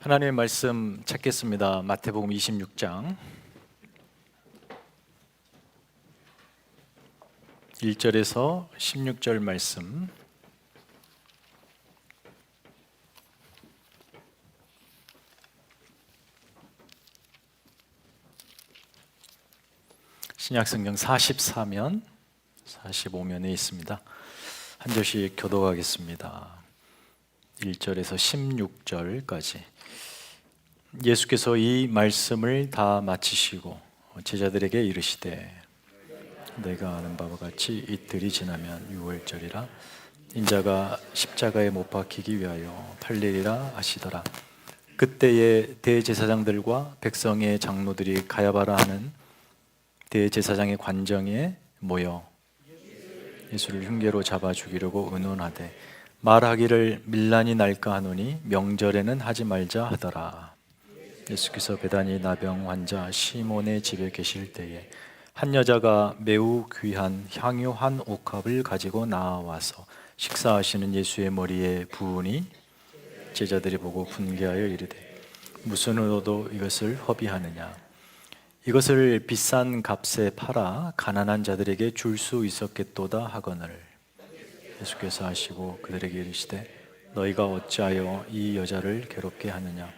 하나님의 말씀 찾겠습니다. 마태복음 26장 1절에서 16절 말씀. 신약성경 44면 45면에 있습니다. 한 절씩 교독하겠습니다. 1절에서 16절까지. 예수께서 이 말씀을 다 마치시고 제자들에게 이르시되 내가 아는 바와 같이 이틀이 지나면 유월절이라 인자가 십자가에 못 박히기 위하여 팔리리라 하시더라. 그때에 대제사장들과 백성의 장로들이 가야바라 하는 대제사장의 관정에 모여 예수를 흉계로 잡아 죽이려고 의논하되 말하기를 밀란이 날까 하노니 명절에는 하지 말자 하더라. 예수께서 베다니 나병 환자 시몬의 집에 계실 때에 한 여자가 매우 귀한 향유 한 옥합을 가지고 나와서 식사하시는 예수의 머리에 부으니 제자들이 보고 분개하여 이르되 무슨 의도로 이것을 허비하느냐. 이것을 비싼 값에 팔아 가난한 자들에게 줄 수 있었겠도다 하거늘. 예수께서 하시고 그들에게 이르시되 너희가 어찌하여 이 여자를 괴롭게 하느냐.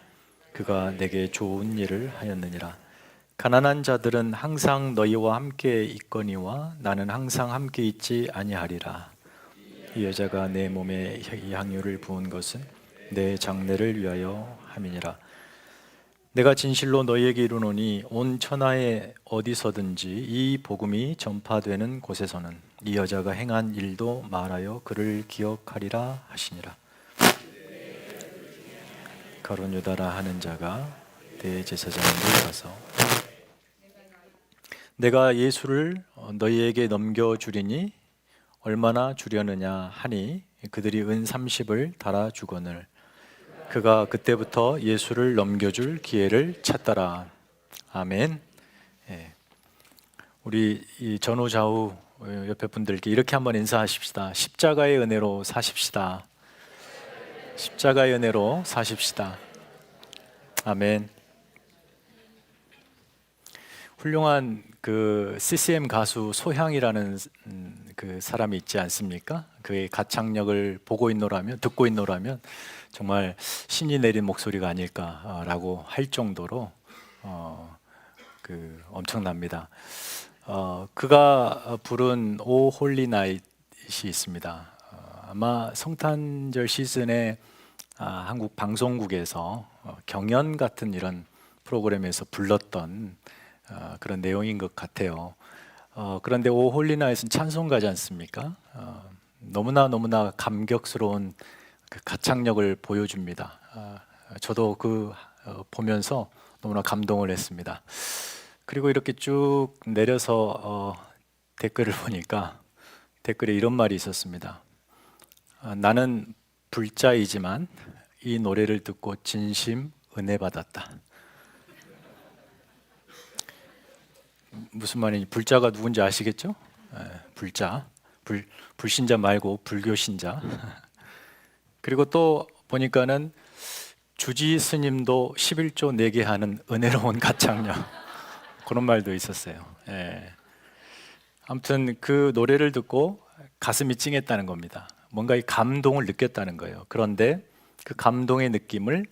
그가 내게 좋은 일을 하였느니라. 가난한 자들은 항상 너희와 함께 있거니와 나는 항상 함께 있지 아니하리라. 이 여자가 내 몸에 이 향유를 부은 것은 내 장례를 위하여 함이니라. 내가 진실로 너희에게 이르노니 온 천하에 어디서든지 이 복음이 전파되는 곳에서는 이 여자가 행한 일도 말하여 그를 기억하리라 하시니라. 가룟 유다라 하는 자가 대제사장에게 가서 내가 예수를 너희에게 넘겨주리니 얼마나 주려느냐 하니 그들이 은 30을 달아 주거늘. 그가 그때부터 예수를 넘겨줄 기회를 찾더라. 아멘. 예. 우리 이 전후 좌우 옆에 분들께 이렇게 한번 인사하십시다. 십자가의 은혜로 사십시다. 십자가의 은혜로 사십시다. 아멘. 훌륭한 그 CCM 가수 소향이라는 그 사람이 있지 않습니까? 그의 가창력을 보고 있노라면, 듣고 있노라면 정말 신이 내린 목소리가 아닐까라고 할 정도로 엄청납니다. 그가 부른 오 홀리 나잇이 있습니다. 아마 성탄절 시즌에 한국 방송국에서 경연 같은 이런 프로그램에서 불렀던 그런 내용인 것 같아요. 그런데 오 홀리 나잇은 찬송가지 않습니까? 너무나 감격스러운 그 가창력을 보여줍니다. 저도 보면서 너무나 감동을 했습니다. 그리고 이렇게 쭉 내려서 댓글을 보니까 댓글에 이런 말이 있었습니다. 나는 불자이지만 이 노래를 듣고 진심 은혜 받았다. 무슨 말인지 불자가 누군지 아시겠죠? 불자, 불신자 말고 불교 신자. 그리고 또 보니까는 주지 스님도 11조 내게 하는 은혜로운 가창력, 그런 말도 있었어요. 아무튼 그 노래를 듣고 가슴이 찡했다는 겁니다. 뭔가 이 감동을 느꼈다는 거예요. 그런데 그 감동의 느낌을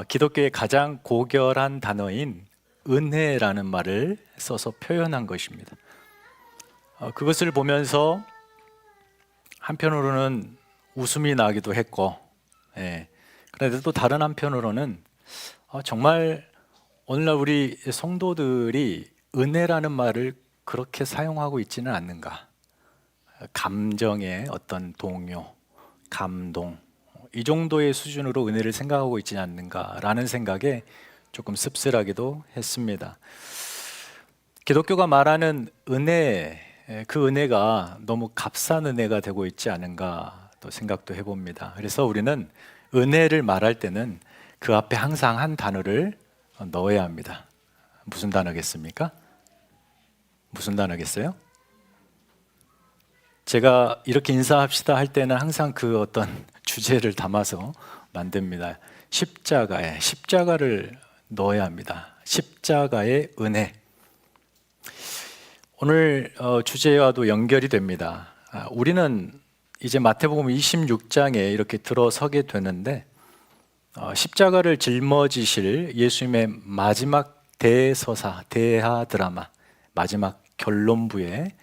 기독교의 가장 고결한 단어인 은혜라는 말을 써서 표현한 것입니다. 그것을 보면서 한편으로는 웃음이 나기도 했고, 그런데 또 다른 한편으로는 정말 오늘날 우리 성도들이 은혜라는 말을 그렇게 사용하고 있지는 않는가. 감정의 어떤 동요, 감동, 이 정도의 수준으로 은혜를 생각하고 있지 않는가라는 생각에 조금 씁쓸하기도 했습니다. 기독교가 말하는 은혜, 그 은혜가 너무 값싼 은혜가 되고 있지 않은가 또 생각도 해봅니다. 그래서 우리는 은혜를 말할 때는 그 앞에 항상 한 단어를 넣어야 합니다. 무슨 단어겠습니까? 무슨 단어겠어요? 제가 이렇게 인사합시다 할 때는 항상 그 어떤 주제를 담아서 만듭니다. 십자가를 넣어야 합니다. 십자가의 은혜. 오늘 주제와도 연결이 됩니다. 우리는 이제 마태복음 26장에 이렇게 들어서게 되는데 십자가를 짊어지실 예수님의 마지막 대서사, 대하 드라마, 마지막 결론부에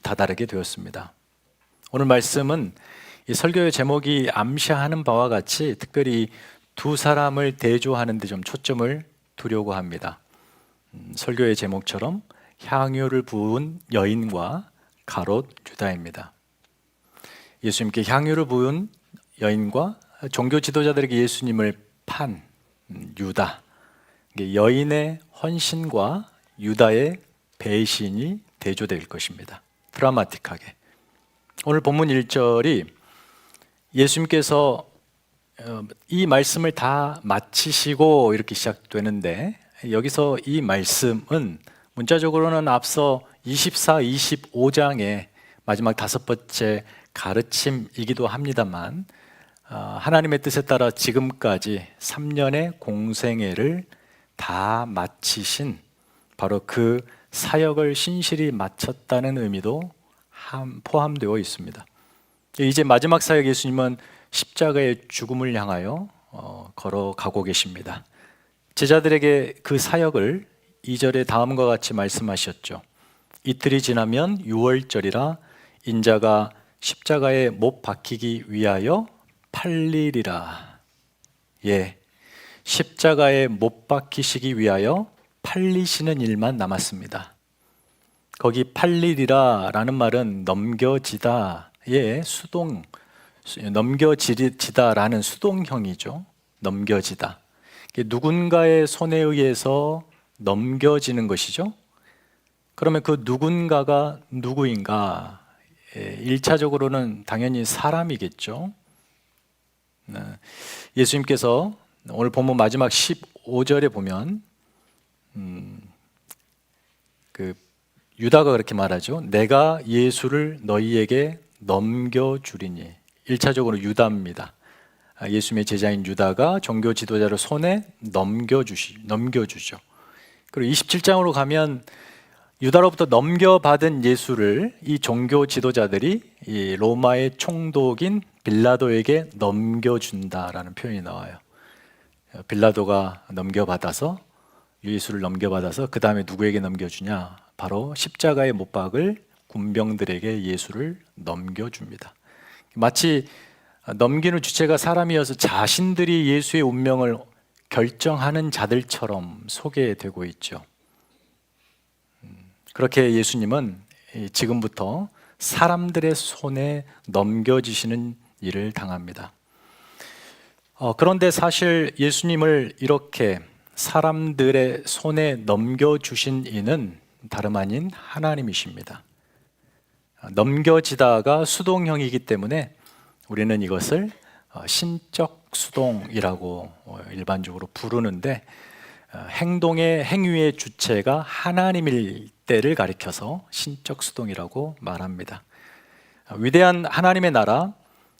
다다르게 되었습니다. 오늘 말씀은 이 설교의 제목이 암시하는 바와 같이 특별히 두 사람을 대조하는 데 좀 초점을 두려고 합니다. 설교의 제목처럼 향유를 부은 여인과 가롯 유다입니다. 예수님께 향유를 부은 여인과 종교 지도자들에게 예수님을 판 유다, 여인의 헌신과 유다의 배신이 대조될 것입니다. 드라마틱하게. 오늘 본문 1절이 예수님께서 이 말씀을 다 마치시고 이렇게 시작되는데, 여기서 이 말씀은 문자적으로는 앞서 24, 25장의 마지막 다섯 번째 가르침이기도 합니다만, 하나님의 뜻에 따라 지금까지 3년의 공생애를 다 마치신 바로 그 사역을 신실히 마쳤다는 의미도 포함되어 있습니다. 이제 마지막 사역 예수님은 십자가의 죽음을 향하여 걸어가고 계십니다. 제자들에게 그 사역을 2절에 다음과 같이 말씀하셨죠. 이틀이 지나면 유월절이라 인자가 십자가에 못 박히기 위하여 팔리리라. 십자가에 못 박히시기 위하여 팔리시는 일만 남았습니다. 거기 팔리리라 라는 말은 넘겨지다의 넘겨지다라는 수동형이죠. 넘겨지다. 누군가의 손에 의해서 넘겨지는 것이죠. 그러면 그 누군가가 누구인가? 1차적으로는 당연히 사람이겠죠. 예수님께서 오늘 본문 마지막 15절에 보면 유다가 그렇게 말하죠. 내가 예수를 너희에게 넘겨주리니. 1차적으로 유다입니다. 예수님의 제자인 유다가 종교 지도자를 손에 넘겨주죠. 그리고 27장으로 가면 유다로부터 넘겨받은 예수를 이 종교 지도자들이 이 로마의 총독인 빌라도에게 넘겨준다라는 표현이 나와요. 빌라도가 예수를 넘겨받아서 그 다음에 누구에게 넘겨주냐? 바로 십자가에 못 박을 군병들에게 예수를 넘겨줍니다. 마치 넘기는 주체가 사람이어서 자신들이 예수의 운명을 결정하는 자들처럼 소개되고 있죠. 그렇게 예수님은 지금부터 사람들의 손에 넘겨지시는 일을 당합니다. 그런데 사실 예수님을 이렇게 사람들의 손에 넘겨주신 이는 다름 아닌 하나님이십니다. 넘겨지다가 수동형이기 때문에 우리는 이것을 신적 수동이라고 일반적으로 부르는데, 행위의 주체가 하나님일 때를 가리켜서 신적 수동이라고 말합니다. 위대한 하나님의 나라,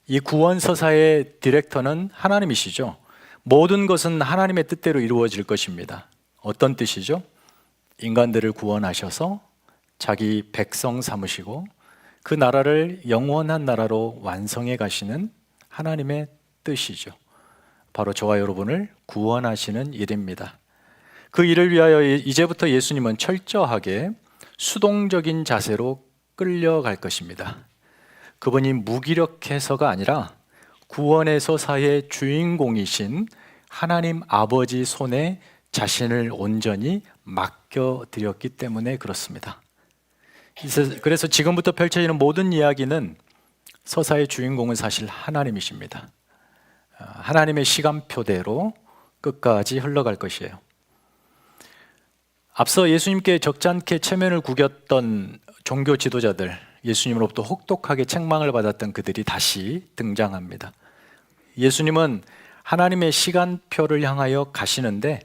이 구원서사의 디렉터는 하나님이시죠. 모든 것은 하나님의 뜻대로 이루어질 것입니다. 어떤 뜻이죠? 인간들을 구원하셔서 자기 백성 삼으시고 그 나라를 영원한 나라로 완성해 가시는 하나님의 뜻이죠. 바로 저와 여러분을 구원하시는 일입니다. 그 일을 위하여 이제부터 예수님은 철저하게 수동적인 자세로 끌려갈 것입니다. 그분이 무기력해서가 아니라 구원의 서사의 주인공이신 하나님 아버지 손에 자신을 온전히 맡겨드렸기 때문에 그렇습니다. 그래서 지금부터 펼쳐지는 모든 이야기는 서사의 주인공은 사실 하나님이십니다. 하나님의 시간표대로 끝까지 흘러갈 것이에요. 앞서 예수님께 적잖게 체면을 구겼던 종교 지도자들, 예수님으로부터 혹독하게 책망을 받았던 그들이 다시 등장합니다. 예수님은 하나님의 시간표를 향하여 가시는데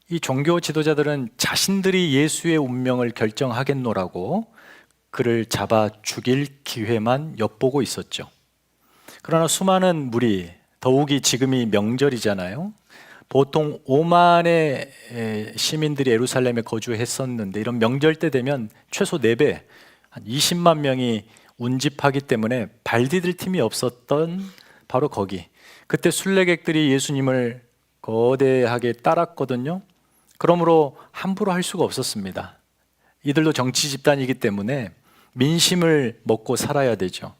이 종교 지도자들은 자신들이 예수의 운명을 결정하겠노라고 그를 잡아 죽일 기회만 엿보고 있었죠. 그러나 수많은 무리, 더욱이 지금이 명절이잖아요. 보통 5만의 시민들이 예루살렘에 거주했었는데 이런 명절 때 되면 최소 4배, 한 20만 명이 운집하기 때문에 발 디딜 틈이 없었던 바로 거기. 그때 순례객들이 예수님을 거대하게 따랐거든요. 그러므로 함부로 할 수가 없었습니다. 이들도 정치 집단이기 때문에 민심을 먹고 살아야 되죠.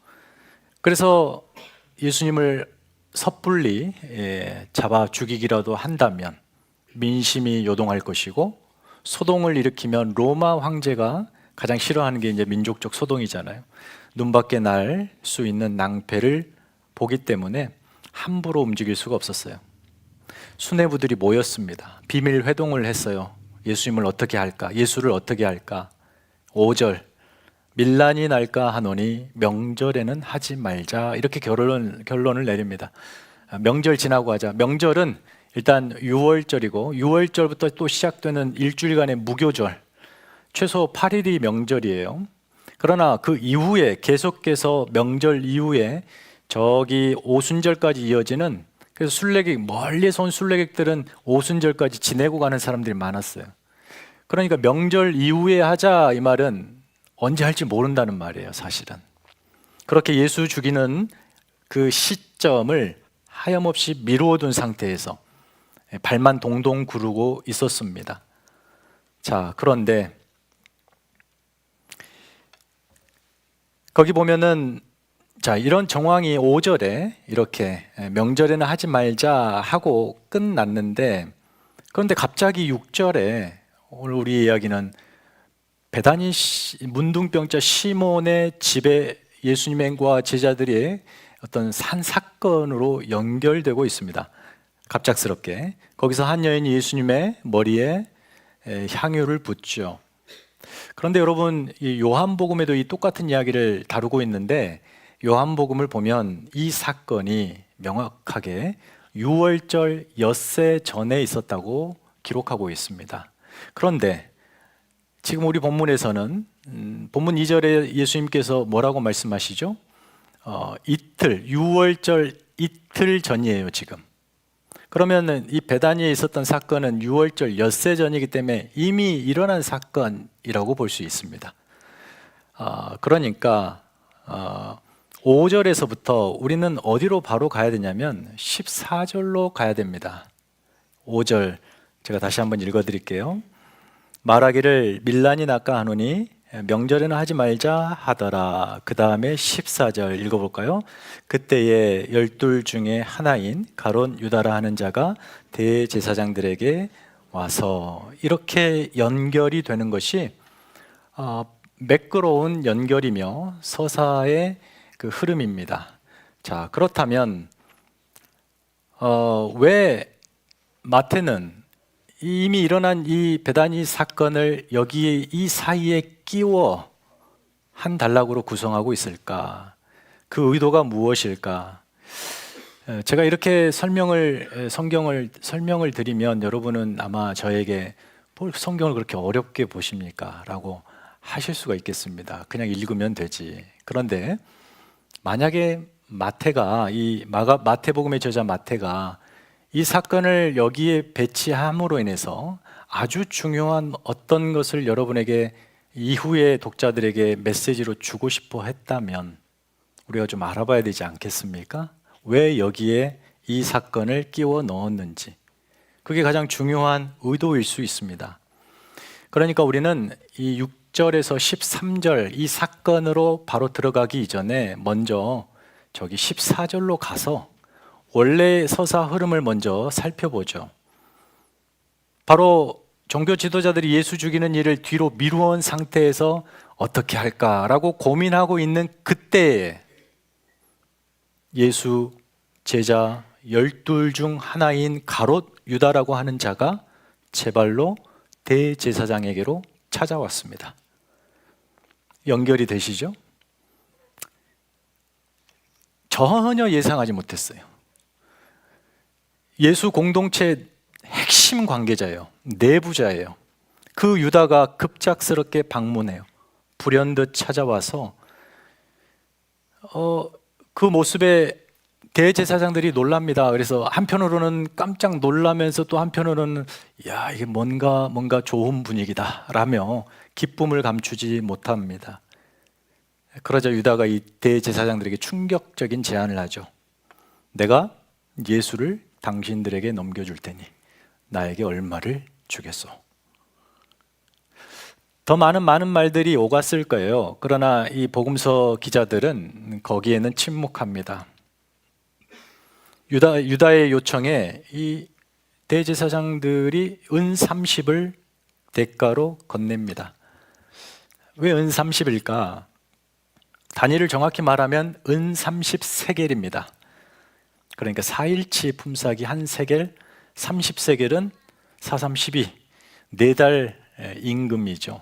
그래서 예수님을 섣불리 잡아 죽이기라도 한다면 민심이 요동할 것이고, 소동을 일으키면 로마 황제가 가장 싫어하는 게 이제 민족적 소동이잖아요. 눈밖에 날 수 있는 낭패를 보기 때문에 함부로 움직일 수가 없었어요. 수뇌부들이 모였습니다. 비밀 회동을 했어요. 예수님을 어떻게 할까? 예수를 어떻게 할까? 5절 밀란이 날까 하노니 명절에는 하지 말자, 이렇게 결론을 내립니다. 명절 지나고 하자. 명절은 일단 6월절이고 6월절부터 또 시작되는 일주일간의 무교절, 최소 8일이 명절이에요. 그러나 그 이후에 계속해서 명절 이후에 저기 오순절까지 이어지는, 그래서 순례객, 멀리서 온 순례객들은 오순절까지 지내고 가는 사람들이 많았어요. 그러니까 명절 이후에 하자, 이 말은 언제 할지 모른다는 말이에요, 사실은. 그렇게 예수 죽이는 그 시점을 하염없이 미루어둔 상태에서 발만 동동 구르고 있었습니다. 자, 그런데 거기 보면은, 자, 이런 정황이 5절에 이렇게 명절에는 하지 말자 하고 끝났는데, 그런데 갑자기 6절에 오늘 우리 이야기는 베다니 문둥병자 시몬의 집에 예수님과 제자들이 어떤 산 사건으로 연결되고 있습니다. 갑작스럽게 거기서 한 여인이 예수님의 머리에 향유를 붓죠. 그런데 여러분, 이 요한복음에도 이 똑같은 이야기를 다루고 있는데, 요한복음을 보면 이 사건이 명확하게 6월절 엿새 전에 있었다고 기록하고 있습니다. 그런데 지금 우리 본문에서는 본문 2절에 예수님께서 뭐라고 말씀하시죠? 이틀, 6월절 이틀 전이에요, 지금. 그러면 이 베다니에 있었던 사건은 6월절 엿새 전이기 때문에 이미 일어난 사건이라고 볼 수 있습니다. 그러니까 5절에서부터 우리는 어디로 바로 가야 되냐면 14절로 가야 됩니다. 5절 제가 다시 한번 읽어드릴게요. 말하기를 밀란이 날까 하노니 명절에는 하지 말자 하더라. 그 다음에 14절 읽어볼까요? 그때에 12 중에 하나인 가롯 유다라 하는 자가 대제사장들에게 와서, 이렇게 연결이 되는 것이 매끄러운 연결이며 서사의 그 흐름입니다. 자, 그렇다면 왜 마태는 이미 일어난 이 베다니 사건을 여기에 이 사이에 끼워 한 단락으로 구성하고 있을까? 그 의도가 무엇일까? 제가 이렇게 성경을 설명을 드리면 여러분은 아마 저에게 뭘 성경을 그렇게 어렵게 보십니까? 라고 하실 수가 있겠습니다. 그냥 읽으면 되지. 그런데 만약에 마태복음의 저자 마태가 이 사건을 여기에 배치함으로 인해서 아주 중요한 어떤 것을 여러분에게 이후의 독자들에게 메시지로 주고 싶어 했다면 우리가 좀 알아봐야 되지 않겠습니까? 왜 여기에 이 사건을 끼워 넣었는지, 그게 가장 중요한 의도일 수 있습니다. 그러니까 우리는 이 6절에서 13절 이 사건으로 바로 들어가기 이전에 먼저 저기 14절로 가서 원래 서사 흐름을 먼저 살펴보죠. 바로 종교 지도자들이 예수 죽이는 일을 뒤로 미루어 상태에서 어떻게 할까라고 고민하고 있는 그때에 예수 제자 12 중 하나인 가롯 유다라고 하는 자가 제발로 대제사장에게로 찾아왔습니다. 연결이 되시죠? 전혀 예상하지 못했어요. 예수 공동체 핵심 관계자예요. 내부자예요. 그 유다가 급작스럽게 방문해요. 불현듯 찾아와서 그 모습에 대제사장들이 놀랍니다. 그래서 한편으로는 깜짝 놀라면서 또 한편으로는 야, 이게 뭔가 좋은 분위기다 라며 기쁨을 감추지 못합니다. 그러자 유다가 이 대제사장들에게 충격적인 제안을 하죠. 내가 예수를 당신들에게 넘겨줄 테니 나에게 얼마를 주겠소? 더 많은 말들이 오갔을 거예요. 그러나 이 복음서 기자들은 거기에는 침묵합니다. 유다의 요청에 이 대제사장들이 은 30을 대가로 건넵니다. 왜 은 30일까? 단위를 정확히 말하면 은 30세겔입니다. 그러니까 4일치 품삯이 한 세겔, 30세겔은 4×3=12, 4달 임금이죠.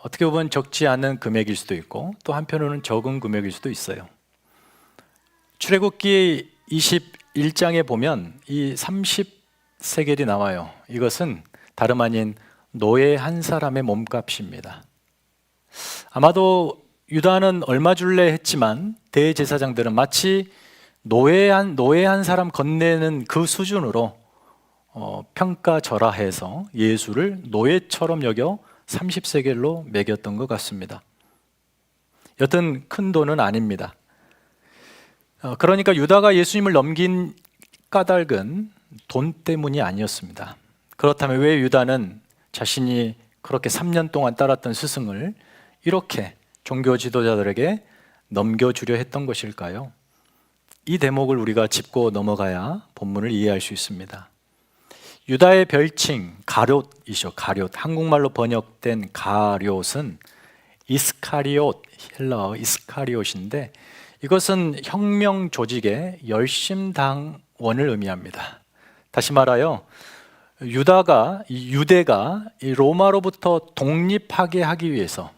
어떻게 보면 적지 않은 금액일 수도 있고 또 한편으로는 적은 금액일 수도 있어요. 출애굽기 21장에 보면 이 30세겔이 나와요. 이것은 다름 아닌 노예 한 사람의 몸값입니다. 아마도 유다는 얼마 줄래 했지만 대제사장들은 마치 노예 한 사람 건네는 그 수준으로 평가절하해서 예수를 노예처럼 여겨 30세겔로 매겼던 것 같습니다. 여튼 큰 돈은 아닙니다. 그러니까 유다가 예수님을 넘긴 까닭은 돈 때문이 아니었습니다. 그렇다면 왜 유다는 자신이 그렇게 3년 동안 따랐던 스승을 이렇게 종교 지도자들에게 넘겨주려 했던 것일까요? 이 대목을 우리가 짚고 넘어가야 본문을 이해할 수 있습니다. 유다의 별칭 가룟이죠. 가룟. 한국말로 번역된 가룟은 이스카리옷, 헬라어 이스카리옷인데 이것은 혁명 조직의 열심당원을 의미합니다. 다시 말하여 유대가 이 로마로부터 독립하게 하기 위해서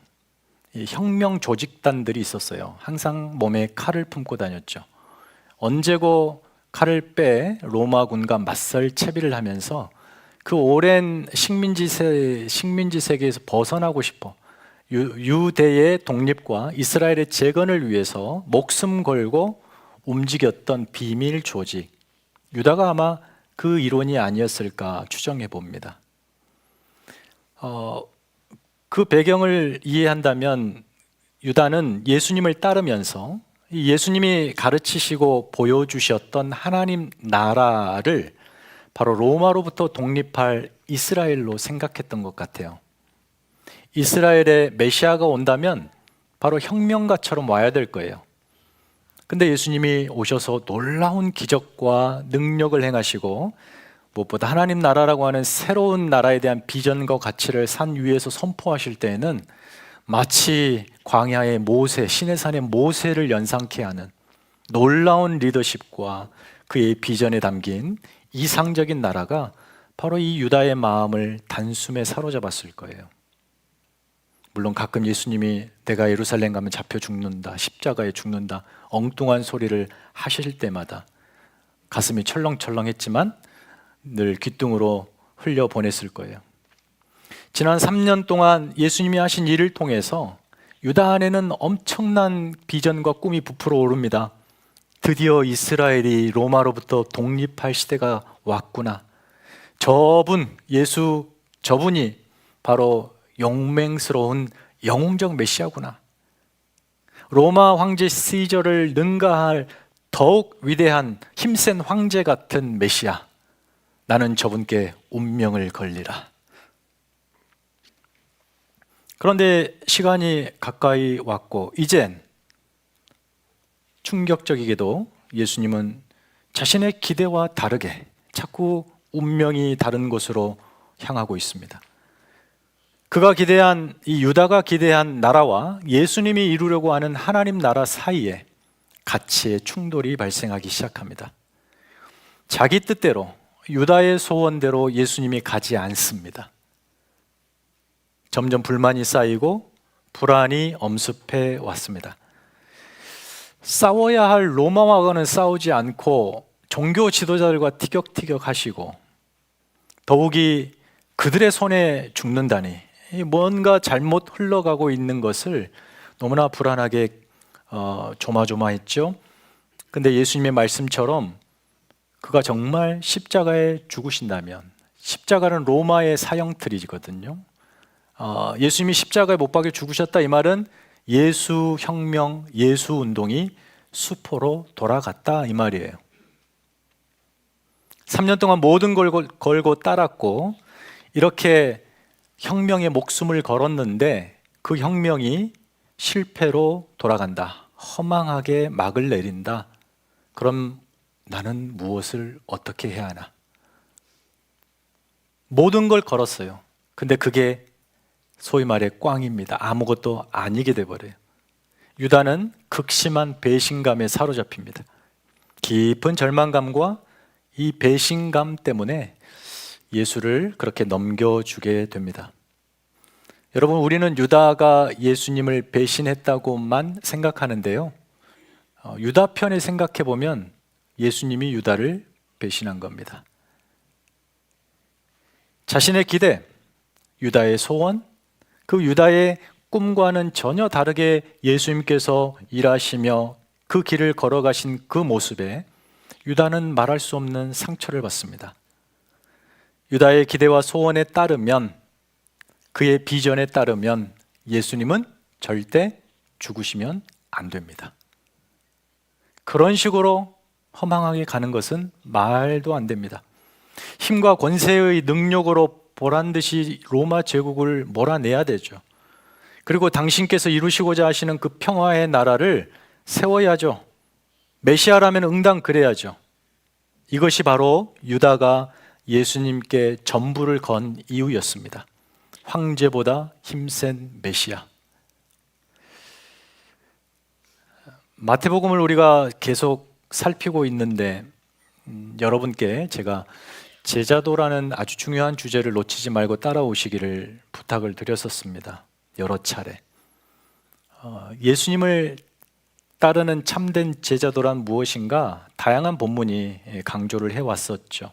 이 혁명 조직단들이 있었어요. 항상 몸에 칼을 품고 다녔죠. 언제고 칼을 빼 로마군과 맞설 채비를 하면서 그 오랜 식민지 세계에서 벗어나고 싶어 유대의 독립과 이스라엘의 재건을 위해서 목숨 걸고 움직였던 비밀 조직, 유다가 아마 그 일원이 아니었을까 추정해 봅니다. 그 배경을 이해한다면 유다는 예수님을 따르면서 예수님이 가르치시고 보여주셨던 하나님 나라를 바로 로마로부터 독립할 이스라엘로 생각했던 것 같아요. 이스라엘의 메시아가 온다면 바로 혁명가처럼 와야 될 거예요. 근데 예수님이 오셔서 놀라운 기적과 능력을 행하시고 무엇보다 하나님 나라라고 하는 새로운 나라에 대한 비전과 가치를 산 위에서 선포하실 때에는 마치 광야의 모세, 시내산의 모세를 연상케 하는 놀라운 리더십과 그의 비전에 담긴 이상적인 나라가 바로 이 유다의 마음을 단숨에 사로잡았을 거예요. 물론 가끔 예수님이 내가 예루살렘 가면 잡혀 죽는다, 십자가에 죽는다 엉뚱한 소리를 하실 때마다 가슴이 철렁철렁했지만 늘 귀뚱으로 흘려보냈을 거예요. 지난 3년 동안 예수님이 하신 일을 통해서 유다 안에는 엄청난 비전과 꿈이 부풀어 오릅니다. 드디어 이스라엘이 로마로부터 독립할 시대가 왔구나. 저분이 바로 용맹스러운 영웅적 메시아구나. 로마 황제 시저를 능가할 더욱 위대한 힘센 황제 같은 메시아. 나는 저분께 운명을 걸리라. 그런데 시간이 가까이 왔고 이젠 충격적이게도 예수님은 자신의 기대와 다르게 자꾸 운명이 다른 곳으로 향하고 있습니다. 유다가 기대한 나라와 예수님이 이루려고 하는 하나님 나라 사이에 가치의 충돌이 발생하기 시작합니다. 자기 뜻대로 유다의 소원대로 예수님이 가지 않습니다. 점점 불만이 쌓이고 불안이 엄습해 왔습니다. 싸워야 할 로마와는 싸우지 않고 종교 지도자들과 티격태격 하시고 더욱이 그들의 손에 죽는다니 뭔가 잘못 흘러가고 있는 것을 너무나 불안하게 조마조마했죠. 근데 예수님의 말씀처럼 그가 정말 십자가에 죽으신다면, 십자가는 로마의 사형틀이거든요. 예수님이 십자가에 못 박혀 죽으셨다, 이 말은 예수 혁명, 예수 운동이 수포로 돌아갔다, 이 말이에요. 3년 동안 모든 걸 걸고 따랐고 이렇게 혁명에 목숨을 걸었는데 그 혁명이 실패로 돌아간다, 허망하게 막을 내린다. 그럼 나는 무엇을 어떻게 해야 하나? 모든 걸 걸었어요. 근데 그게 소위 말해 꽝입니다. 아무것도 아니게 돼버려요. 유다는 극심한 배신감에 사로잡힙니다. 깊은 절망감과 이 배신감 때문에 예수를 그렇게 넘겨주게 됩니다. 여러분, 우리는 유다가 예수님을 배신했다고만 생각하는데요, 유다 편에 생각해 보면 예수님이 유다를 배신한 겁니다. 자신의 기대, 유다의 소원, 그 유다의 꿈과는 전혀 다르게 예수님께서 일하시며 그 길을 걸어가신 그 모습에 유다는 말할 수 없는 상처를 받습니다. 유다의 기대와 소원에 따르면, 그의 비전에 따르면 예수님은 절대 죽으시면 안 됩니다. 그런 식으로 허망하게 가는 것은 말도 안 됩니다. 힘과 권세의 능력으로 보란듯이 로마 제국을 몰아내야 되죠. 그리고 당신께서 이루시고자 하시는 그 평화의 나라를 세워야죠. 메시아라면 응당 그래야죠. 이것이 바로 유다가 예수님께 전부를 건 이유였습니다. 황제보다 힘센 메시아. 마태복음을 우리가 계속 살피고 있는데 여러분께 제가 제자도라는 아주 중요한 주제를 놓치지 말고 따라오시기를 부탁을 드렸었습니다. 여러 차례. 예수님을 따르는 참된 제자도란 무엇인가 다양한 본문이 강조를 해왔었죠.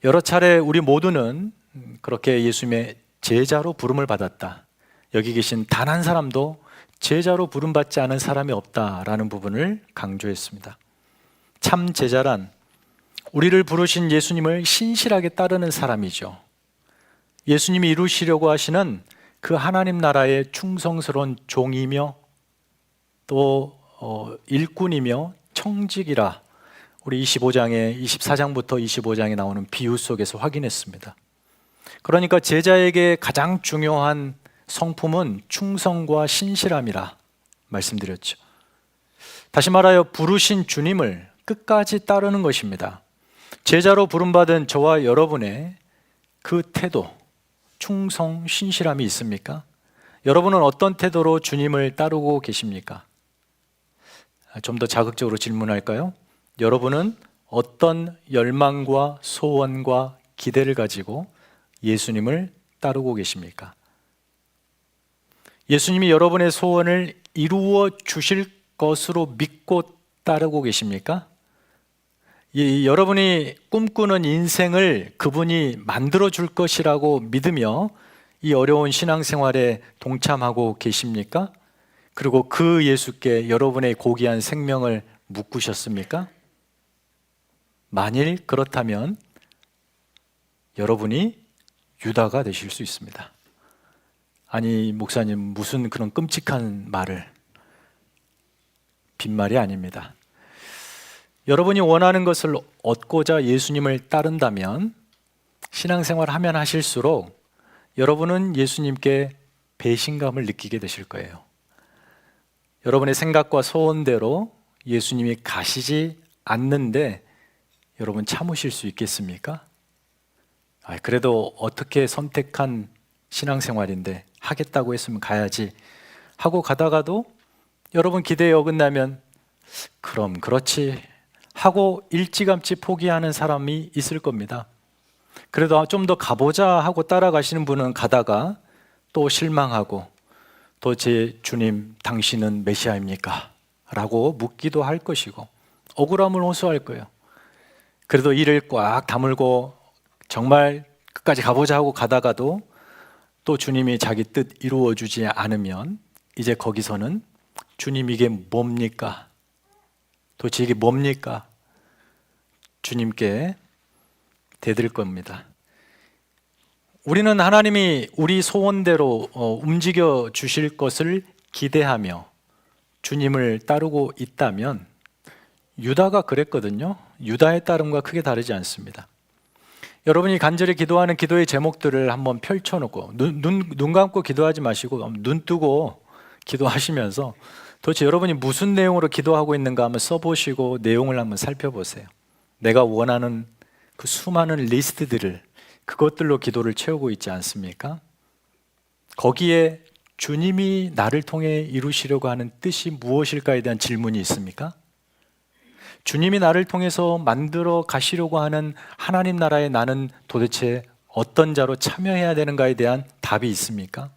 여러 차례 우리 모두는 그렇게 예수님의 제자로 부름을 받았다, 여기 계신 단 한 사람도 제자로 부름받지 않은 사람이 없다라는 부분을 강조했습니다. 참 제자란 우리를 부르신 예수님을 신실하게 따르는 사람이죠. 예수님이 이루시려고 하시는 그 하나님 나라의 충성스러운 종이며 또 일꾼이며 청직이라 우리 24장부터 25장에 나오는 비유 속에서 확인했습니다. 그러니까 제자에게 가장 중요한 성품은 충성과 신실함이라 말씀드렸죠. 다시 말하여 부르신 주님을 끝까지 따르는 것입니다. 제자로 부름받은 저와 여러분의 그 태도, 충성, 신실함이 있습니까? 여러분은 어떤 태도로 주님을 따르고 계십니까? 좀 더 자극적으로 질문할까요? 여러분은 어떤 열망과 소원과 기대를 가지고 예수님을 따르고 계십니까? 예수님이 여러분의 소원을 이루어 주실 것으로 믿고 따르고 계십니까? 여러분이 꿈꾸는 인생을 그분이 만들어 줄 것이라고 믿으며 이 어려운 신앙생활에 동참하고 계십니까? 그리고 그 예수께 여러분의 고귀한 생명을 묶으셨습니까? 만일 그렇다면 여러분이 유다가 되실 수 있습니다. 아니, 목사님, 무슨 그런 끔찍한 말을. 빈말이 아닙니다. 여러분이 원하는 것을 얻고자 예수님을 따른다면 신앙생활 하면 하실수록 여러분은 예수님께 배신감을 느끼게 되실 거예요. 여러분의 생각과 소원대로 예수님이 가시지 않는데 여러분 참으실 수 있겠습니까? 그래도 어떻게 선택한 신앙생활인데 하겠다고 했으면 가야지 하고 가다가도 여러분 기대에 어긋나면 그럼 그렇지 하고 일찌감치 포기하는 사람이 있을 겁니다. 그래도 좀 더 가보자 하고 따라가시는 분은 가다가 또 실망하고 또 제 주님, 당신은 메시아입니까? 라고 묻기도 할 것이고 억울함을 호소할 거예요. 그래도 이를 꽉 다물고 정말 끝까지 가보자 하고 가다가도 또 주님이 자기 뜻 이루어주지 않으면 이제 거기서는 주님 이게 뭡니까? 도대체 이게 뭡니까? 주님께 대들 겁니다. 우리는 하나님이 우리 소원대로 움직여 주실 것을 기대하며 주님을 따르고 있다면, 유다가 그랬거든요. 유다의 따름과 크게 다르지 않습니다. 여러분이 간절히 기도하는 기도의 제목들을 한번 펼쳐놓고 눈 감고 기도하지 마시고 눈 뜨고 기도하시면서 도대체 여러분이 무슨 내용으로 기도하고 있는가 한번 써보시고 내용을 한번 살펴보세요. 내가 원하는 그 수많은 리스트들을, 그것들로 기도를 채우고 있지 않습니까? 거기에 주님이 나를 통해 이루시려고 하는 뜻이 무엇일까에 대한 질문이 있습니까? 주님이 나를 통해서 만들어 가시려고 하는 하나님 나라에 나는 도대체 어떤 자로 참여해야 되는가에 대한 답이 있습니까?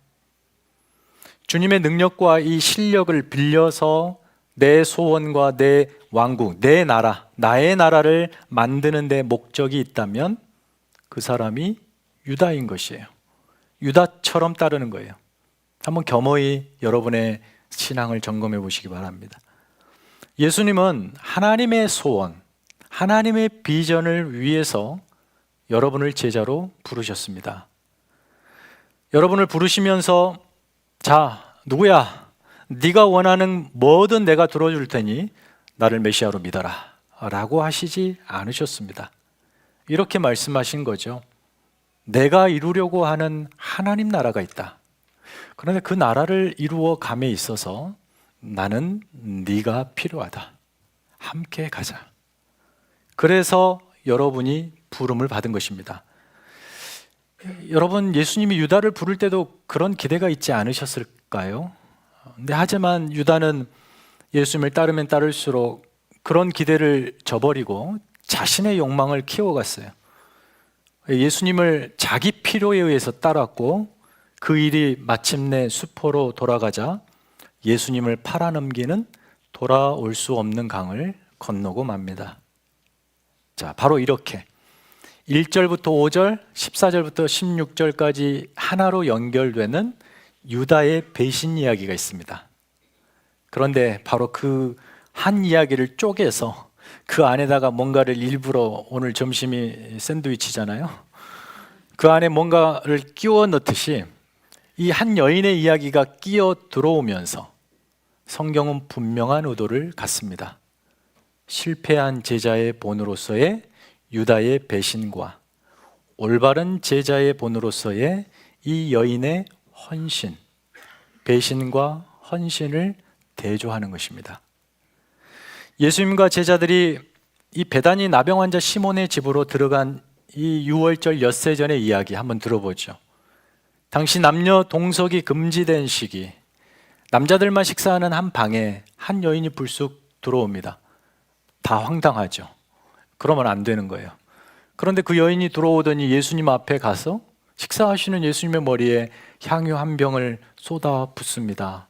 주님의 능력과 이 실력을 빌려서 내 소원과 내 왕국, 내 나라, 나의 나라를 만드는 데 목적이 있다면 그 사람이 유다인 것이에요. 유다처럼 따르는 거예요. 한번 겸허히 여러분의 신앙을 점검해 보시기 바랍니다. 예수님은 하나님의 소원, 하나님의 비전을 위해서 여러분을 제자로 부르셨습니다. 여러분을 부르시면서 자, 누구야? 네가 원하는 뭐든 내가 들어줄 테니 나를 메시아로 믿어라 라고 하시지 않으셨습니다. 이렇게 말씀하신 거죠. 내가 이루려고 하는 하나님 나라가 있다. 그런데 그 나라를 이루어 감에 있어서 나는 네가 필요하다. 함께 가자. 그래서 여러분이 부름을 받은 것입니다. 여러분, 예수님이 유다를 부를 때도 그런 기대가 있지 않으셨을까요? 근데 하지만 유다는 예수님을 따르면 따를수록 그런 기대를 저버리고 자신의 욕망을 키워갔어요. 예수님을 자기 필요에 의해서 따랐고 그 일이 마침내 수포로 돌아가자 예수님을 팔아넘기는 돌아올 수 없는 강을 건너고 맙니다. 자, 바로 이렇게 1절부터 5절, 14절부터 16절까지 하나로 연결되는 유다의 배신 이야기가 있습니다. 그런데 바로 그 한 이야기를 쪼개서 그 안에다가 뭔가를 일부러, 오늘 점심이 샌드위치잖아요. 그 안에 뭔가를 끼워 넣듯이 이 한 여인의 이야기가 끼어 들어오면서 성경은 분명한 의도를 갖습니다. 실패한 제자의 본으로서의 유다의 배신과 올바른 제자의 본으로서의 이 여인의 헌신, 배신과 헌신을 대조하는 것입니다. 예수님과 제자들이 이 베다니 나병 환자 시몬의 집으로 들어간 이 유월절 엿새 전의 이야기 한번 들어보죠. 당시 남녀 동석이 금지된 시기, 남자들만 식사하는 한 방에 한 여인이 불쑥 들어옵니다. 다 황당하죠. 그러면 안 되는 거예요. 그런데 그 여인이 들어오더니 예수님 앞에 가서 식사하시는 예수님의 머리에 향유 한 병을 쏟아 붓습니다.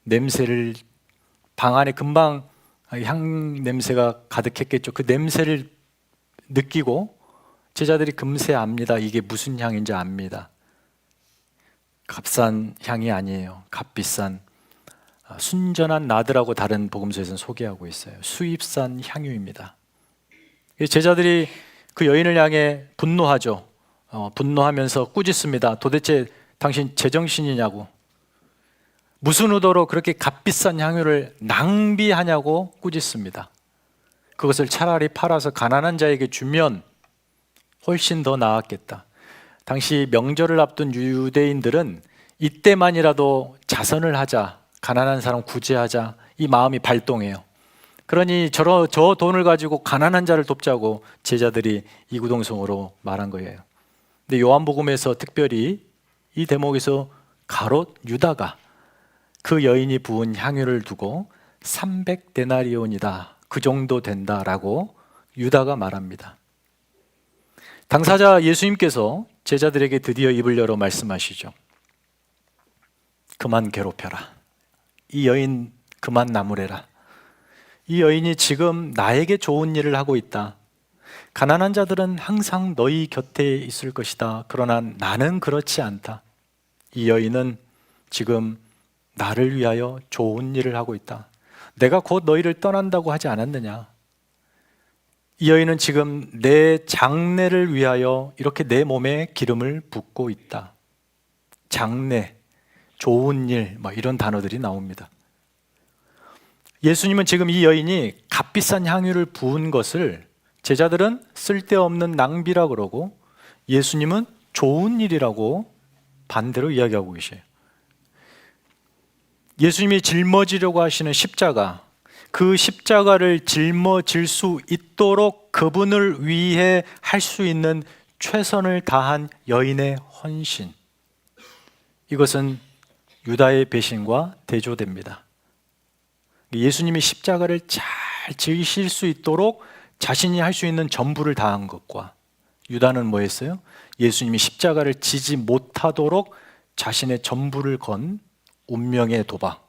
냄새를, 방 안에 금방 향 냄새가 가득했겠죠. 그 냄새를 느끼고 제자들이 금세 압니다. 이게 무슨 향인지 압니다. 값싼 향이 아니에요. 값비싼 순전한 나드라고 다른 복음서에서는 소개하고 있어요. 수입산 향유입니다. 제자들이 그 여인을 향해 분노하죠. 분노하면서 꾸짖습니다. 도대체 당신 제정신이냐고, 무슨 의도로 그렇게 값비싼 향유를 낭비하냐고 꾸짖습니다. 그것을 차라리 팔아서 가난한 자에게 주면 훨씬 더 나았겠다. 당시 명절을 앞둔 유대인들은 이때만이라도 자선을 하자, 가난한 사람 구제하자, 이 마음이 발동해요. 그러니 저 돈을 가지고 가난한 자를 돕자고 제자들이 이구동성으로 말한 거예요. 근데 요한복음에서 특별히 이 대목에서 가롯 유다가 그 여인이 부은 향유를 두고 300데나리온이다, 그 정도 된다라고 유다가 말합니다. 당사자 예수님께서 제자들에게 드디어 입을 열어 말씀하시죠. 그만 괴롭혀라. 이 여인 그만 나무래라. 이 여인이 지금 나에게 좋은 일을 하고 있다. 가난한 자들은 항상 너희 곁에 있을 것이다. 그러나 나는 그렇지 않다. 이 여인은 지금 나를 위하여 좋은 일을 하고 있다. 내가 곧 너희를 떠난다고 하지 않았느냐? 이 여인은 지금 내 장례를 위하여 이렇게 내 몸에 기름을 붓고 있다. 장례, 좋은 일, 이런 단어들이 나옵니다. 예수님은 지금 이 여인이 값비싼 향유를 부은 것을 제자들은 쓸데없는 낭비라 그러고, 예수님은 좋은 일이라고 반대로 이야기하고 계세요. 예수님이 짊어지려고 하시는 십자가, 그 십자가를 짊어질 수 있도록 그분을 위해 할 수 있는 최선을 다한 여인의 헌신, 이것은 유다의 배신과 대조됩니다. 예수님이 십자가를 잘 지으실 수 있도록 자신이 할 수 있는 전부를 다한 것과, 유다는 뭐 했어요? 예수님이 십자가를 지지 못하도록 자신의 전부를 건 운명의 도박,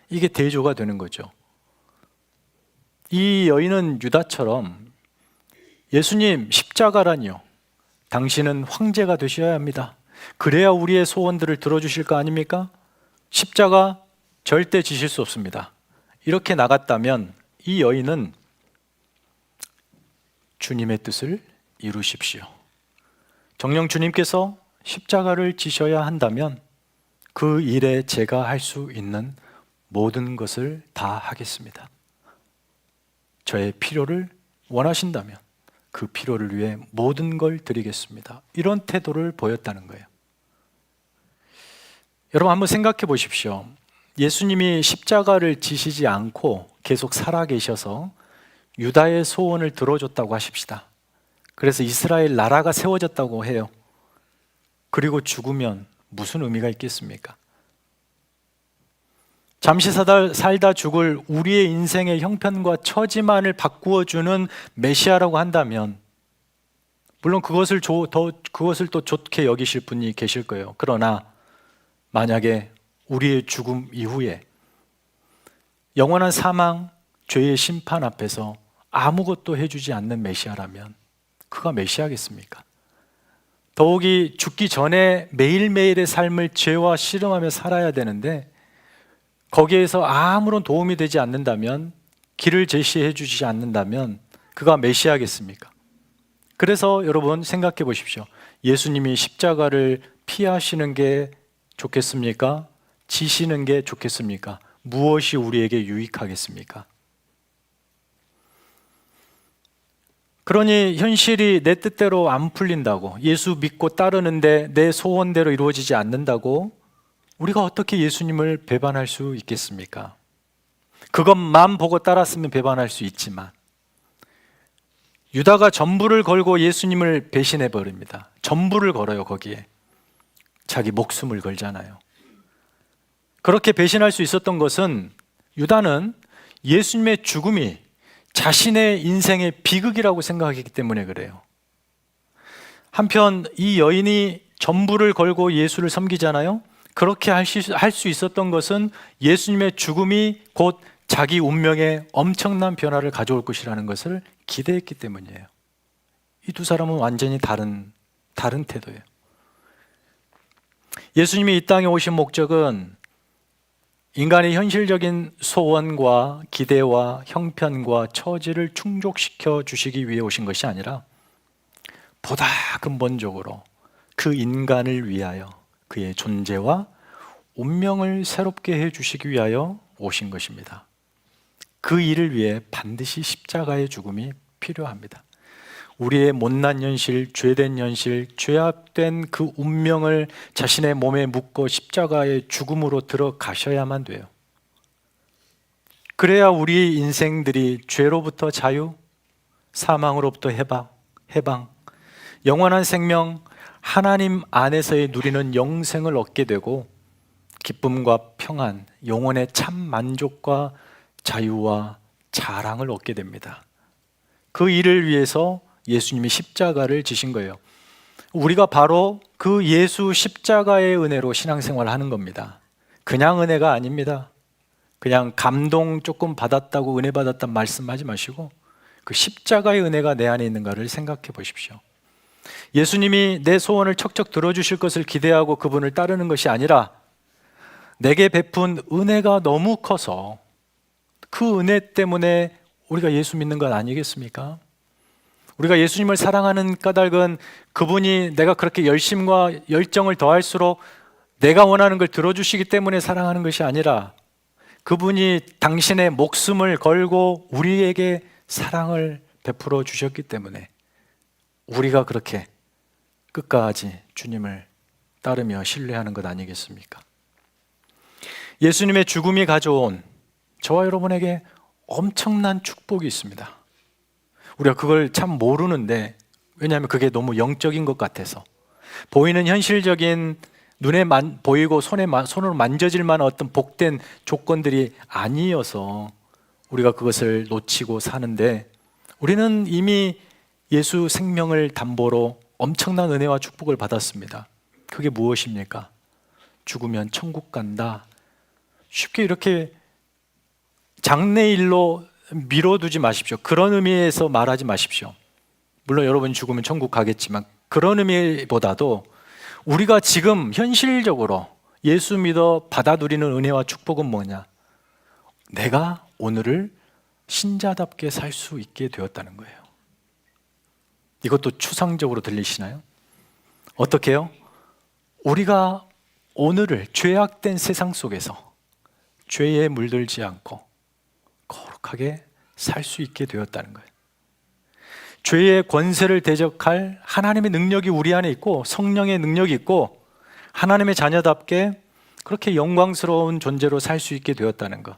이게 대조가 되는 거죠. 이 여인은 유다처럼 예수님, 십자가라니요, 당신은 황제가 되셔야 합니다. 그래야 우리의 소원들을 들어주실 거 아닙니까? 십자가 절대 지실 수 없습니다. 이렇게 나갔다면 이 여인은 주님의 뜻을 이루십시오, 정녕 주님께서 십자가를 지셔야 한다면 그 일에 제가 할 수 있는 모든 것을 다 하겠습니다. 저의 필요를 원하신다면 그 필요를 위해 모든 걸 드리겠습니다. 이런 태도를 보였다는 거예요. 여러분, 한번 생각해 보십시오. 예수님이 십자가를 지시지 않고 계속 살아계셔서 유다의 소원을 들어줬다고 하십시다. 그래서 이스라엘 나라가 세워졌다고 해요. 그리고 죽으면 무슨 의미가 있겠습니까? 잠시 살다 죽을 우리의 인생의 형편과 처지만을 바꾸어주는 메시아라고 한다면, 물론 그것을 또 좋게 여기실 분이 계실 거예요. 그러나 만약에 우리의 죽음 이후에 영원한 사망, 죄의 심판 앞에서 아무것도 해주지 않는 메시아라면 그가 메시아겠습니까? 더욱이 죽기 전에 매일매일의 삶을 죄와 씨름하며 살아야 되는데 거기에서 아무런 도움이 되지 않는다면, 길을 제시해 주지 않는다면 그가 메시아겠습니까? 그래서 여러분 생각해 보십시오. 예수님이 십자가를 피하시는 게 좋겠습니까? 지시는 게 좋겠습니까? 무엇이 우리에게 유익하겠습니까? 그러니 현실이 내 뜻대로 안 풀린다고, 예수 믿고 따르는데 내 소원대로 이루어지지 않는다고 우리가 어떻게 예수님을 배반할 수 있겠습니까? 그것만 보고 따랐으면 배반할 수 있지만, 유다가 전부를 걸고 예수님을 배신해 버립니다. 전부를 걸어요. 거기에 자기 목숨을 걸잖아요. 그렇게 배신할 수 있었던 것은, 유다는 예수님의 죽음이 자신의 인생의 비극이라고 생각했기 때문에 그래요. 한편 이 여인이 전부를 걸고 예수를 섬기잖아요. 그렇게 할 수 있었던 것은 예수님의 죽음이 곧 자기 운명에 엄청난 변화를 가져올 것이라는 것을 기대했기 때문이에요. 이 두 사람은 완전히 다른 태도예요. 예수님이 이 땅에 오신 목적은 인간의 현실적인 소원과 기대와 형편과 처지를 충족시켜 주시기 위해 오신 것이 아니라, 보다 근본적으로 그 인간을 위하여 그의 존재와 운명을 새롭게 해 주시기 위하여 오신 것입니다. 그 일을 위해 반드시 십자가의 죽음이 필요합니다. 우리의 못난 현실, 죄된 현실, 죄악된 그 운명을 자신의 몸에 묻고 십자가의 죽음으로 들어가셔야만 돼요. 그래야 우리의 인생들이 죄로부터 자유, 사망으로부터 해방, 영원한 생명, 하나님 안에서의 누리는 영생을 얻게 되고, 기쁨과 평안, 영혼의 참 만족과 자유와 자랑을 얻게 됩니다. 그 일을 위해서 예수님이 십자가를 지신 거예요. 우리가 바로 그 예수 십자가의 은혜로 신앙생활을 하는 겁니다. 그냥 은혜가 아닙니다. 그냥 감동 조금 받았다고 은혜 받았단 말씀하지 마시고 그 십자가의 은혜가 내 안에 있는가를 생각해 보십시오. 예수님이 내 소원을 척척 들어주실 것을 기대하고 그분을 따르는 것이 아니라, 내게 베푼 은혜가 너무 커서 그 은혜 때문에 우리가 예수 믿는 것 아니겠습니까? 우리가 예수님을 사랑하는 까닭은 그분이 내가 그렇게 열심과 열정을 더할수록 내가 원하는 걸 들어주시기 때문에 사랑하는 것이 아니라 그분이 당신의 목숨을 걸고 우리에게 사랑을 베풀어 주셨기 때문에 우리가 그렇게 끝까지 주님을 따르며 신뢰하는 것 아니겠습니까? 예수님의 죽음이 가져온 저와 여러분에게 엄청난 축복이 있습니다. 우리가 그걸 참 모르는데, 왜냐하면 그게 너무 영적인 것 같아서, 보이는 현실적인 눈에 보이고 손으로 만져질 만한 어떤 복된 조건들이 아니어서 우리가 그것을 놓치고 사는데, 우리는 이미 예수 생명을 담보로 엄청난 은혜와 축복을 받았습니다. 그게 무엇입니까? 죽으면 천국 간다. 쉽게 이렇게 장래일로 미뤄두지 마십시오. 그런 의미에서 말하지 마십시오. 물론 여러분이 죽으면 천국 가겠지만 그런 의미보다도 우리가 지금 현실적으로 예수 믿어 받아들이는 은혜와 축복은 뭐냐? 내가 오늘을 신자답게 살 수 있게 되었다는 거예요. 이것도 추상적으로 들리시나요? 어떻게 해요? 우리가 오늘을 죄악된 세상 속에서 죄에 물들지 않고 거룩하게 살 수 있게 되었다는 거예요. 죄의 권세를 대적할 하나님의 능력이 우리 안에 있고 성령의 능력이 있고 하나님의 자녀답게 그렇게 영광스러운 존재로 살 수 있게 되었다는 것.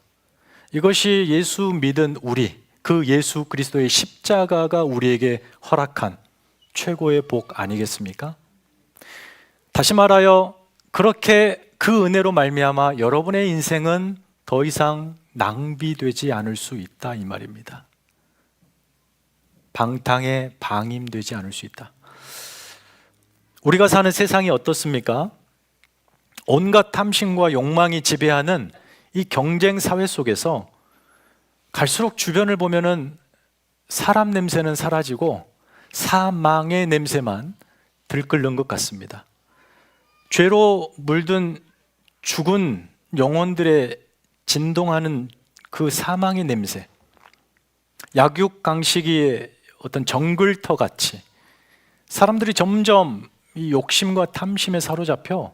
이것이 예수 믿은 우리, 그 예수 그리스도의 십자가가 우리에게 허락한 최고의 복 아니겠습니까? 다시 말하여 그렇게 그 은혜로 말미암아 여러분의 인생은 더 이상 낭비되지 않을 수 있다, 이 말입니다. 방탕에 방임되지 않을 수 있다. 우리가 사는 세상이 어떻습니까? 온갖 탐심과 욕망이 지배하는 이 경쟁 사회 속에서 갈수록 주변을 보면은 사람 냄새는 사라지고 사망의 냄새만 들끓는 것 같습니다. 죄로 물든 죽은 영혼들의 진동하는 그 사망의 냄새, 약육강식의 어떤 정글터 같이 사람들이 점점 이 욕심과 탐심에 사로잡혀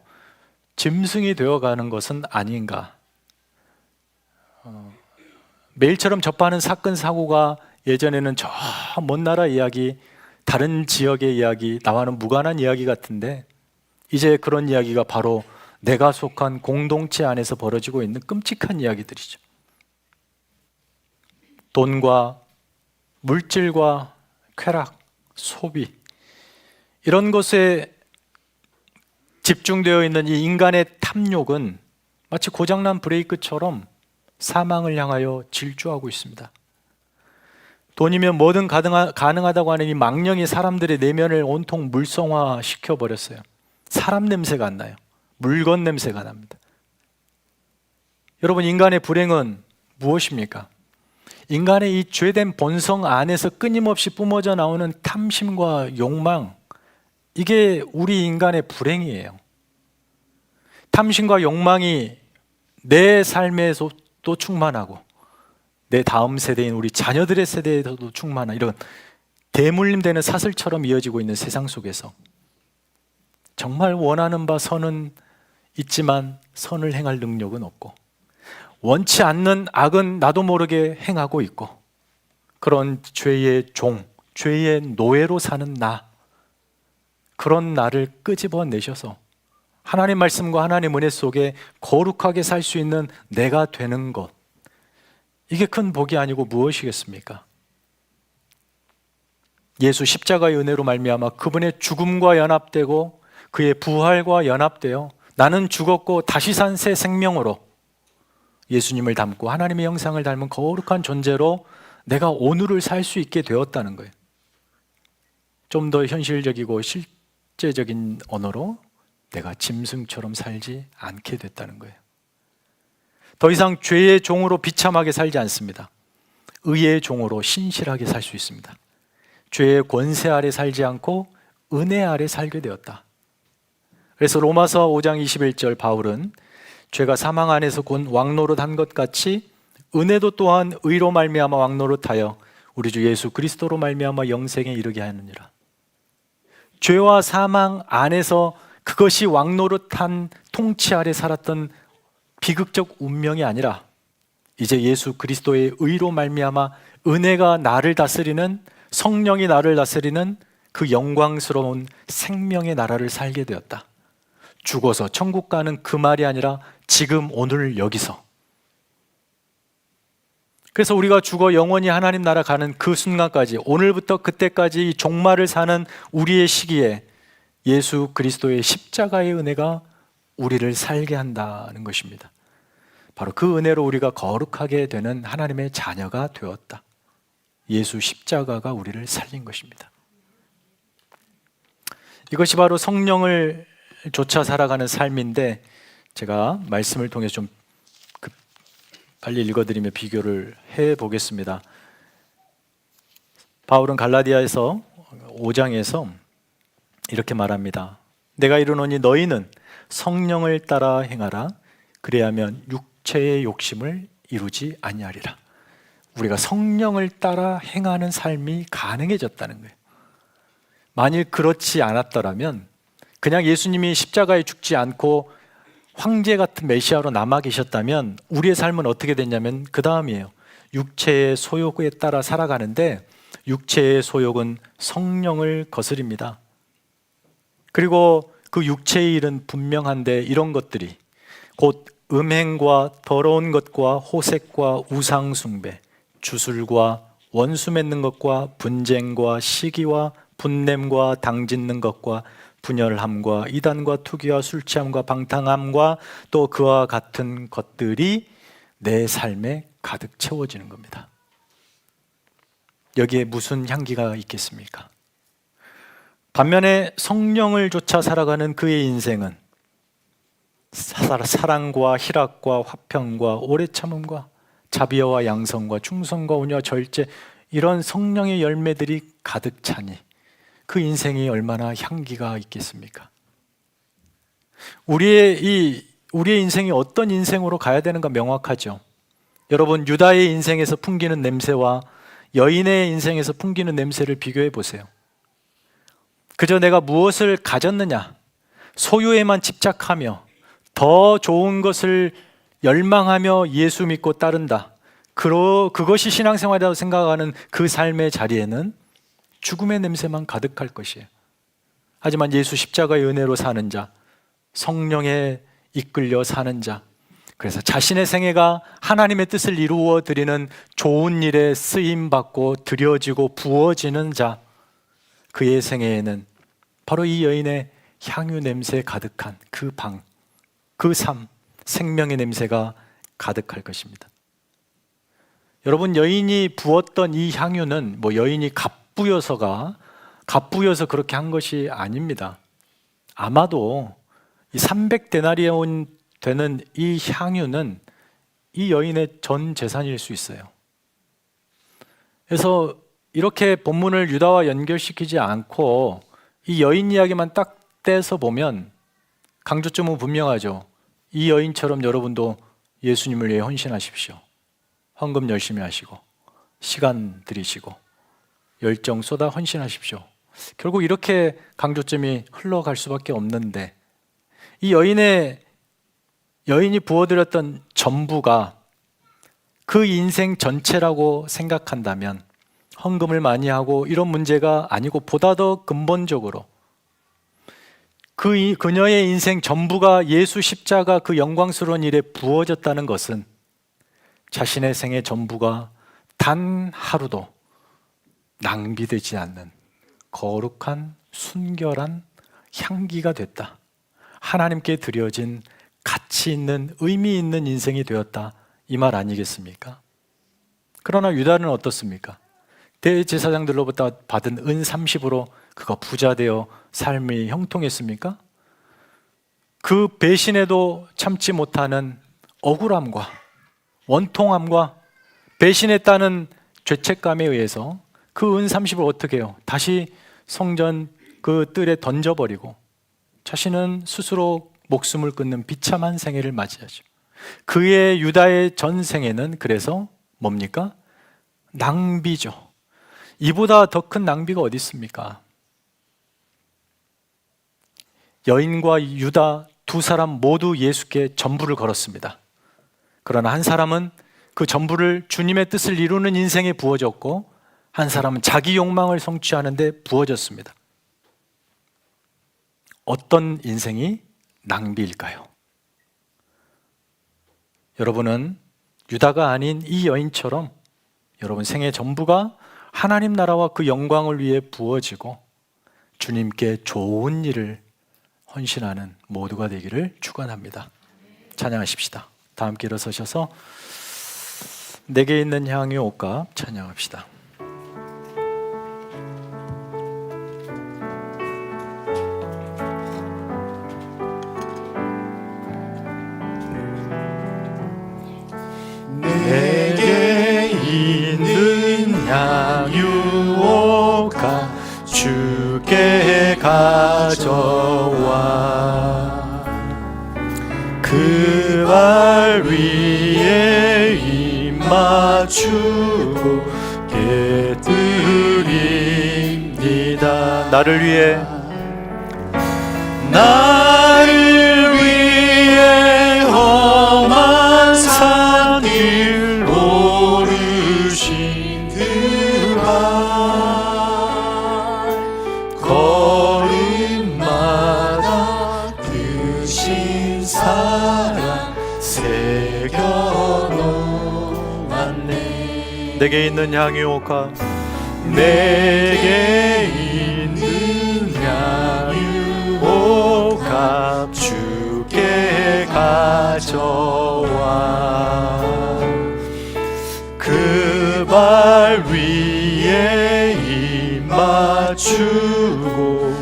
짐승이 되어가는 것은 아닌가. 매일처럼 접하는 사건 사고가 예전에는 저 먼 나라 이야기, 다른 지역의 이야기, 나와는 무관한 이야기 같은데 이제 그런 이야기가 바로 내가 속한 공동체 안에서 벌어지고 있는 끔찍한 이야기들이죠. 돈과 물질과 쾌락, 소비, 이런 것에 집중되어 있는 이 인간의 탐욕은 마치 고장난 브레이크처럼 사망을 향하여 질주하고 있습니다. 돈이면 뭐든 가능하다고 하는 이 망령이 사람들의 내면을 온통 물성화 시켜버렸어요. 사람 냄새가 안 나요. 물건 냄새가 납니다. 여러분, 인간의 불행은 무엇입니까? 인간의 이 죄된 본성 안에서 끊임없이 뿜어져 나오는 탐심과 욕망, 이게 우리 인간의 불행이에요. 탐심과 욕망이 내 삶에서도 충만하고 내 다음 세대인 우리 자녀들의 세대에서도 충만한 이런 대물림되는 사슬처럼 이어지고 있는 세상 속에서 정말 원하는 바 선은 있지만 선을 행할 능력은 없고 원치 않는 악은 나도 모르게 행하고 있고 그런 죄의 종, 죄의 노예로 사는 나, 그런 나를 끄집어내셔서 하나님 말씀과 하나님 은혜 속에 거룩하게 살 수 있는 내가 되는 것, 이게 큰 복이 아니고 무엇이겠습니까? 예수 십자가의 은혜로 말미암아 그분의 죽음과 연합되고 그의 부활과 연합되어 나는 죽었고 다시 산 새 생명으로 예수님을 닮고 하나님의 형상을 닮은 거룩한 존재로 내가 오늘을 살 수 있게 되었다는 거예요. 좀 더 현실적이고 실제적인 언어로 내가 짐승처럼 살지 않게 됐다는 거예요. 더 이상 죄의 종으로 비참하게 살지 않습니다. 의의 종으로 신실하게 살 수 있습니다. 죄의 권세 아래 살지 않고 은혜 아래 살게 되었다. 그래서 로마서 5장 21절 바울은 죄가 사망 안에서 곧 왕노릇한 것 같이 은혜도 또한 의로 말미암아 왕노릇하여 우리 주 예수 그리스도로 말미암아 영생에 이르게 하느니라. 죄와 사망 안에서 그것이 왕노릇한 통치 아래 살았던 비극적 운명이 아니라 이제 예수 그리스도의 의로 말미암아 은혜가 나를 다스리는, 성령이 나를 다스리는 그 영광스러운 생명의 나라를 살게 되었다. 죽어서 천국 가는 그 말이 아니라 지금 오늘 여기서. 그래서 우리가 죽어 영원히 하나님 나라 가는 그 순간까지, 오늘부터 그때까지 이 종말을 사는 우리의 시기에 예수 그리스도의 십자가의 은혜가 우리를 살게 한다는 것입니다. 바로 그 은혜로 우리가 거룩하게 되는 하나님의 자녀가 되었다. 예수 십자가가 우리를 살린 것입니다. 이것이 바로 성령을 쫓아 살아가는 삶인데, 제가 말씀을 통해서 좀 빨리 읽어드리며 비교를 해보겠습니다. 바울은 갈라디아에서 5장에서 이렇게 말합니다. 내가 이르노니 너희는 성령을 따라 행하라. 그래야면 육체의 욕심을 이루지 아니하리라. 우리가 성령을 따라 행하는 삶이 가능해졌다는 거예요. 만일 그렇지 않았더라면, 그냥 예수님이 십자가에 죽지 않고 황제 같은 메시아로 남아 계셨다면 우리의 삶은 어떻게 됐냐면 그 다음이에요. 육체의 소욕에 따라 살아가는데, 육체의 소욕은 성령을 거스립니다. 그리고 그 육체의 일은 분명한데, 이런 것들이 곧 음행과 더러운 것과 호색과 우상숭배, 주술과 원수 맺는 것과 분쟁과 시기와 분냄과 당짓는 것과 분열함과 이단과 투기와 술 취함과 방탕함과 또 그와 같은 것들이 내 삶에 가득 채워지는 겁니다. 여기에 무슨 향기가 있겠습니까? 반면에 성령을 쫓아 살아가는 그의 인생은 사랑과 희락과 화평과 오래 참음과 자비와 양성과 충성과 온유와 절제, 이런 성령의 열매들이 가득 차니 그 인생이 얼마나 향기가 있겠습니까? 우리의 인생이 어떤 인생으로 가야 되는가 명확하죠. 여러분, 유다의 인생에서 풍기는 냄새와 여인의 인생에서 풍기는 냄새를 비교해 보세요. 그저 내가 무엇을 가졌느냐, 소유에만 집착하며 더 좋은 것을 열망하며 예수 믿고 따른다, 그것이 신앙생활이라고 생각하는 그 삶의 자리에는 죽음의 냄새만 가득할 것이에요. 하지만 예수 십자가의 은혜로 사는 자, 성령에 이끌려 사는 자, 그래서 자신의 생애가 하나님의 뜻을 이루어 드리는 좋은 일에 쓰임받고 드려지고 부어지는 자, 그의 생애에는 바로 이 여인의 향유 냄새 가득한 그 방, 그 삶, 생명의 냄새가 가득할 것입니다. 여러분, 여인이 부었던 이 향유는 여인이 갑부여서 그렇게 한 것이 아닙니다. 아마도 이 300데나리온 되는 이 향유는 이 여인의 전 재산일 수 있어요. 그래서 이렇게 본문을 유다와 연결시키지 않고 이 여인 이야기만 딱 떼서 보면 강조점은 분명하죠. 이 여인처럼 여러분도 예수님을 위해 헌신하십시오. 헌금 열심히 하시고 시간 들이시고 열정 쏟아 헌신하십시오. 결국 이렇게 강조점이 흘러갈 수밖에 없는데, 이 여인이 부어드렸던 전부가 그 인생 전체라고 생각한다면 헌금을 많이 하고 이런 문제가 아니고, 보다 더 근본적으로 그녀의 인생 전부가 예수 십자가 그 영광스러운 일에 부어졌다는 것은 자신의 생애 전부가 단 하루도 낭비되지 않는 거룩한 순결한 향기가 됐다. 하나님께 드려진 가치 있는 의미 있는 인생이 되었다. 이 말 아니겠습니까? 그러나 유다는 어떻습니까? 대제사장들로부터 받은 은 30으로 그가 부자 되어 삶이 형통했습니까? 그 배신에도 참지 못하는 억울함과 원통함과 배신했다는 죄책감에 의해서 그 은 30을 어떻게 해요? 다시 성전 그 뜰에 던져버리고 자신은 스스로 목숨을 끊는 비참한 생애를 맞이하죠. 그의 유다의 전생에는 그래서 뭡니까? 낭비죠. 이보다 더 큰 낭비가 어디 있습니까? 여인과 유다 두 사람 모두 예수께 전부를 걸었습니다. 그러나 한 사람은 그 전부를 주님의 뜻을 이루는 인생에 부어졌고, 한 사람은 자기 욕망을 성취하는 데 부어졌습니다. 어떤 인생이 낭비일까요? 여러분은 유다가 아닌 이 여인처럼 여러분 생의 전부가 하나님 나라와 그 영광을 위해 부어지고 주님께 좋은 일을 헌신하는 모두가 되기를 축원합니다. 찬양하십시다. 다 함께 일어서셔서 내게 있는 향유 옷값 찬양합시다. 내게 있는 향유 옷값 주께 가져와 그 발 위에 입 맞추고 깨뜨립니다. 나를 위해 험한 산길 오르신 그 발 걸음마다 크신 사랑 새겨놓았네. 내게 있는 향유 옷값 내게 있는 향유 옷값 주께 가져와 그 발 위에 입 맞추고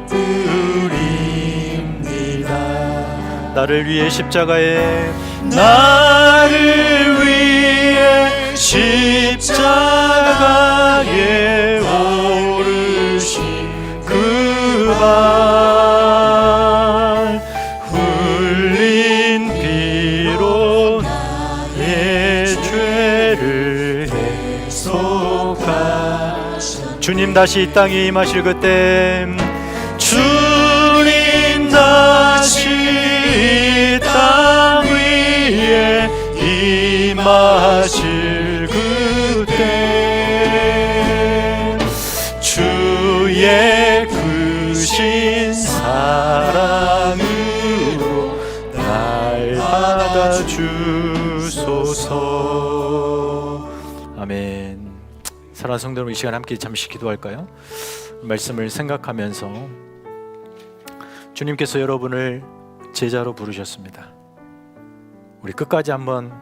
깨뜨립니다. 나를 위해 십자가에 오르신 그 발 흘린 피로 나의 죄를 해속하셨네. 주님 다시 이 땅에 임하실 그때 주님 다시 이 땅 위에 임하실 그때 주의 크신 사랑으로 날 받아주소서. 아멘. 사랑하는 성도 여러분, 이 시간 함께 잠시 기도할까요? 말씀을 생각하면서 주님께서 여러분을 제자로 부르셨습니다. 우리 끝까지 한번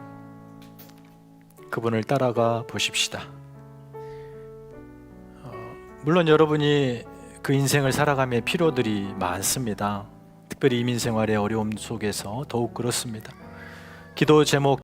그분을 따라가 보십시다. 물론 여러분이 그 인생을 살아가며 필요들이 많습니다. 특별히 이민생활의 어려움 속에서 더욱 그렇습니다. 기도 제목